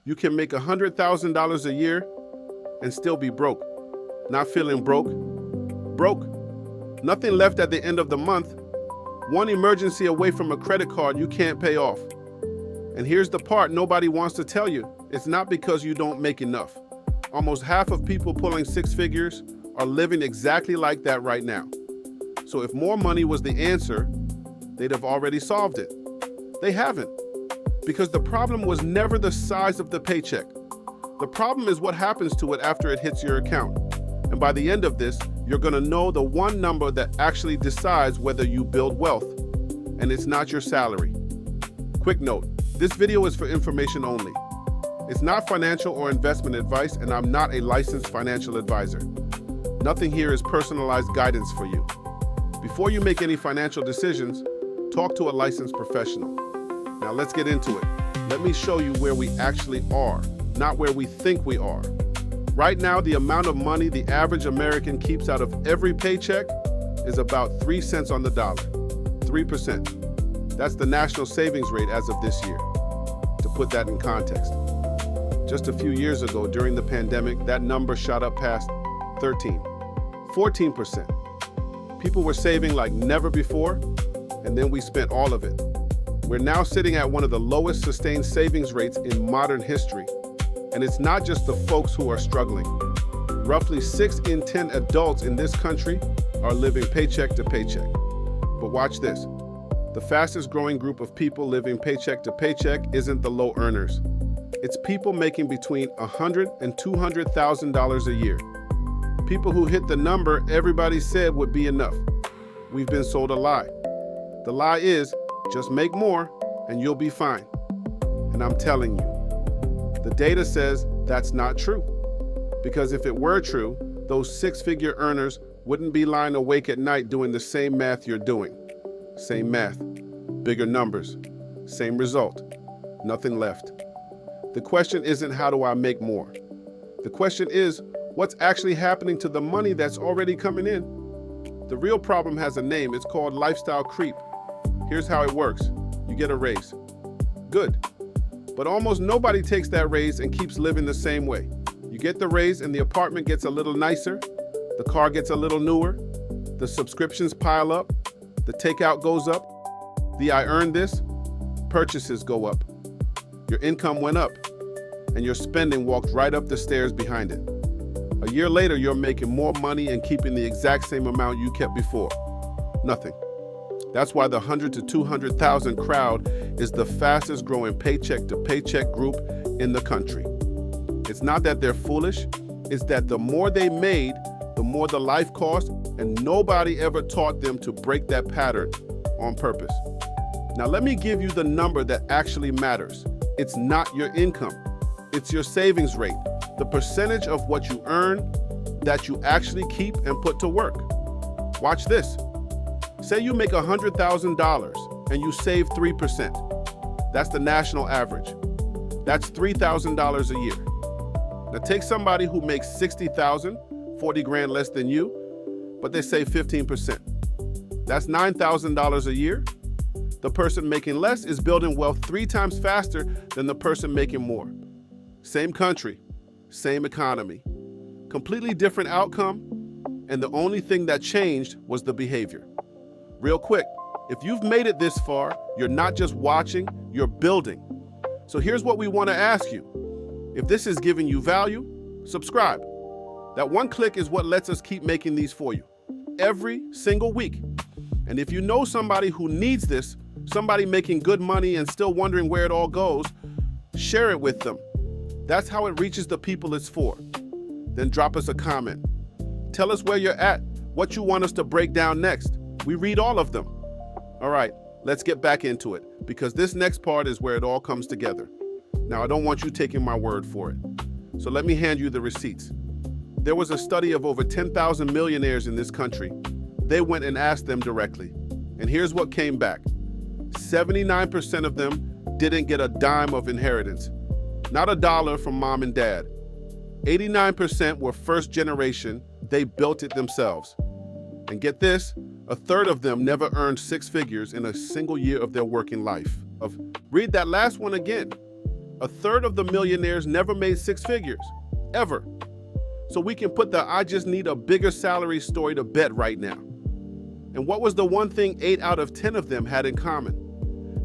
You can make $100,000 a year and still be broke. Not feeling broke. Broke. Nothing left at the end of the month. One emergency away from a credit card you can't pay off. And here's the part nobody wants to tell you. It's not because you don't make enough. Almost half of people pulling six figures are living exactly like that right now. So if more money was the answer, they'd have already solved it. They haven't. Because the problem was never the size of the paycheck. The problem is what happens to it after it hits your account. And by the end of this, you're going to know the one number that actually decides whether you build wealth. And it's not your salary. Quick note, this video is for information only. It's not financial or investment advice, and I'm not a licensed financial advisor. Nothing here is personalized guidance for you. Before you make any financial decisions, talk to a licensed professional. Now let's get into it. Let me show you where we actually are, not where we think we are. Right now, the amount of money the average American keeps out of every paycheck is about 3 cents on the dollar, 3%. That's the national savings rate as of this year. To put that in context, just a few years ago during the pandemic, that number shot up past 14%. People were saving like never before, and then we spent all of it. We're now sitting at one of the lowest sustained savings rates in modern history. And it's not just the folks who are struggling. Roughly 6 in 10 adults in this country are living paycheck to paycheck. But watch this. The fastest growing group of people living paycheck to paycheck isn't the low earners. It's people making between $100,000 and $200,000 a year. People who hit the number everybody said would be enough. We've been sold a lie. The lie is, just make more and you'll be fine. And I'm telling you, the data says that's not true. Because if it were true, those six-figure earners wouldn't be lying awake at night doing the same math you're doing. Same math, bigger numbers, same result, nothing left. The question isn't how do I make more? The question is, what's actually happening to the money that's already coming in? The real problem has a name. It's called lifestyle creep. Here's how it works. You get a raise. Good. But almost nobody takes that raise and keeps living the same way. You get the raise and the apartment gets a little nicer, the car gets a little newer, the subscriptions pile up, the takeout goes up, the I earned this, purchases go up. Your income went up, and your spending walked right up the stairs behind it. A year later, you're making more money and keeping the exact same amount you kept before. Nothing. That's why the 100 to 200,000 crowd is the fastest growing paycheck to paycheck group in the country. It's not that they're foolish, it's that the more they made, the more the life cost, and nobody ever taught them to break that pattern on purpose. Now let me give you the number that actually matters. It's not your income, it's your savings rate, the percentage of what you earn that you actually keep and put to work. Watch this. Say you make $100,000 and you save 3%. That's the national average. That's $3,000 a year. Now take somebody who makes $60,000, 40 grand less than you, but they save 15%. That's $9,000 a year. The person making less is building wealth 3 times faster than the person making more. Same country, same economy. Completely different outcome, and the only thing that changed was the behavior. Real quick, if you've made it this far, you're not just watching, you're building. So here's what we want to ask you. If this is giving you value, subscribe. That one click is what lets us keep making these for you every single week. And if you know somebody who needs this, somebody making good money and still wondering where it all goes, share it with them. That's how it reaches the people it's for. Then drop us a comment. Tell us where you're at, what you want us to break down next. We read all of them. All right, let's get back into it, because this next part is where it all comes together. Now, I don't want you taking my word for it. So let me hand you the receipts. There was a study of over 10,000 millionaires in this country. They went and asked them directly. And here's what came back. 79% of them didn't get a dime of inheritance. Not a dollar from mom and dad. 89% were first generation. They built it themselves. And get this, a third of them never earned 6 figures in a single year of their working life. Read that last one again. A third of the millionaires never made six figures, ever. So we can put the "I just need a bigger salary" story to bed right now. And what was the one thing 8 out of 10 of them had in common?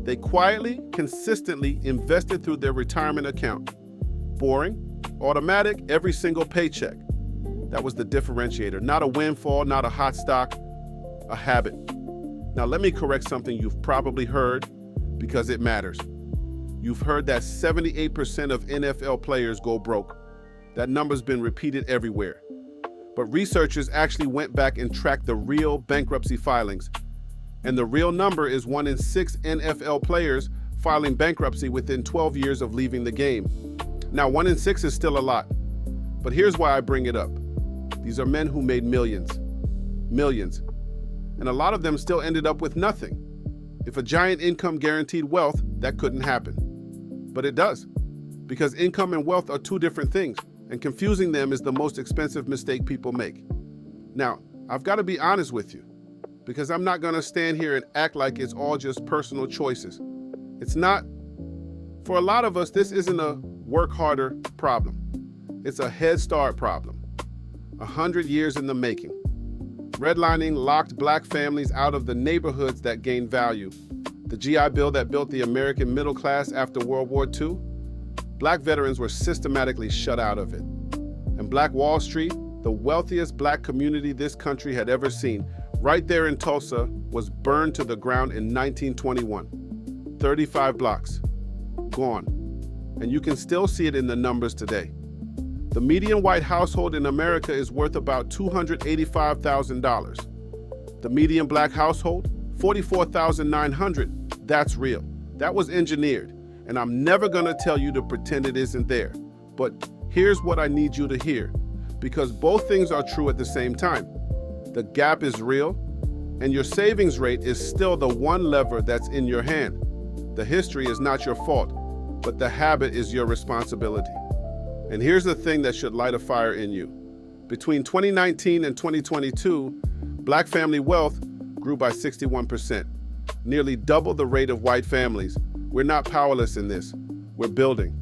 They quietly, consistently invested through their retirement account. Boring, automatic, every single paycheck. That was the differentiator. Not a windfall, not a hot stock, a habit. Now let me correct something you've probably heard because it matters. You've heard that 78% of NFL players go broke. That number's been repeated everywhere. But researchers actually went back and tracked the real bankruptcy filings. And the real number is 1 in 6 NFL players filing bankruptcy within 12 years of leaving the game. Now, 1 in 6 is still a lot. But here's why I bring it up. These are men who made millions. Millions. And a lot of them still ended up with nothing. If a giant income guaranteed wealth, that couldn't happen. But it does. Because income and wealth are two different things. And confusing them is the most expensive mistake people make. Now, I've got to be honest with you, because I'm not going to stand here and act like it's all just personal choices. It's not. For a lot of us, this isn't a work harder problem. It's a head start problem. 100 years in the making. Redlining locked black families out of the neighborhoods that gained value. The GI Bill that built the American middle class after World War II. Black veterans were systematically shut out of it. And Black Wall Street, the wealthiest black community this country had ever seen, right there in Tulsa, was burned to the ground in 1921. 35 blocks. Gone. And you can still see it in the numbers today. The median white household in America is worth about $285,000. The median black household, $44,900. That's real. That was engineered. And I'm never gonna tell you to pretend it isn't there. But here's what I need you to hear, because both things are true at the same time. The gap is real, and your savings rate is still the one lever that's in your hand. The history is not your fault, but the habit is your responsibility. And here's the thing that should light a fire in you. Between 2019 and 2022, black family wealth grew by 61%, nearly double the rate of white families. We're not powerless in this. We're building.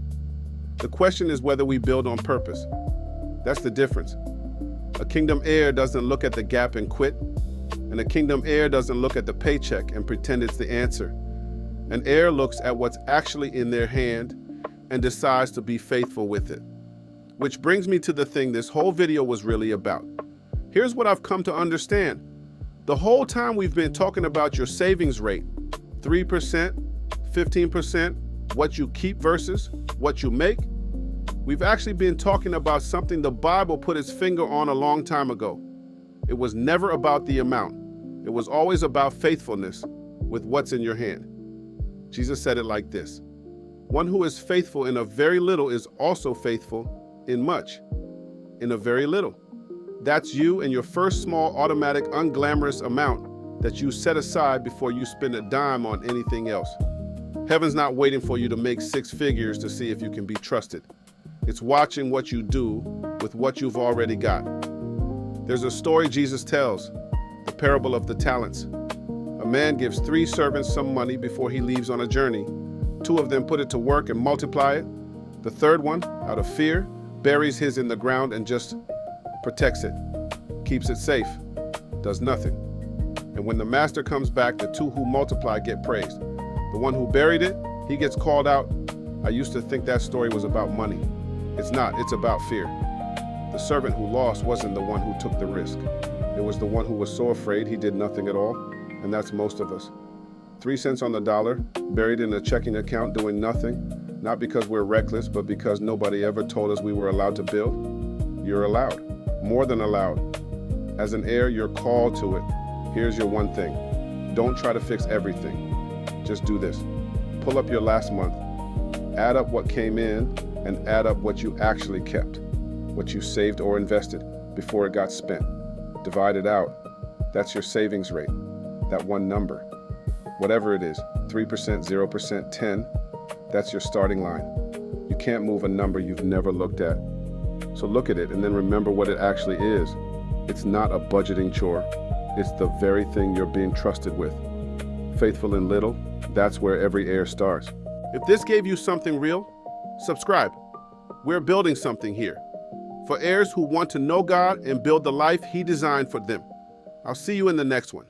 The question is whether we build on purpose. That's the difference. A kingdom heir doesn't look at the gap and quit, and a kingdom heir doesn't look at the paycheck and pretend it's the answer. An heir looks at what's actually in their hand and decides to be faithful with it. Which brings me to the thing this whole video was really about. Here's what I've come to understand. The whole time we've been talking about your savings rate, 3%, 15%, what you keep versus what you make. We've actually been talking about something the Bible put its finger on a long time ago. It was never about the amount. It was always about faithfulness with what's in your hand. Jesus said it like this: one who is faithful in a very little is also faithful in much. In a very little. That's you and your first small automatic unglamorous amount that you set aside before you spend a dime on anything else. Heaven's not waiting for you to make six figures to see if you can be trusted. It's watching what you do with what you've already got. There's a story Jesus tells, the parable of the talents. A man gives 3 servants some money before he leaves on a journey. 2 of them put it to work and multiply it. The third one, out of fear, buries his in the ground and just protects it, keeps it safe, does nothing. And when the master comes back, the 2 who multiply get praised. The one who buried it, he gets called out. I used to think that story was about money. It's not, it's about fear. The servant who lost wasn't the one who took the risk. It was the one who was so afraid he did nothing at all, and that's most of us. 3 cents on the dollar, buried in a checking account doing nothing, not because we're reckless, but because nobody ever told us we were allowed to build. You're allowed, more than allowed. As an heir, you're called to it. Here's your one thing. Don't try to fix everything. Just do this. Pull up your last month. Add up what came in and add up what you actually kept, what you saved or invested before it got spent. Divide it out. That's your savings rate, that one number. Whatever it is, 3%, 0%, 10, that's your starting line. You can't move a number you've never looked at. So look at it and then remember what it actually is. It's not a budgeting chore. It's the very thing you're being trusted with. Faithful in little, that's where every heir starts. If this gave you something real, subscribe. We're building something here for heirs who want to know God and build the life He designed for them. I'll see you in the next one.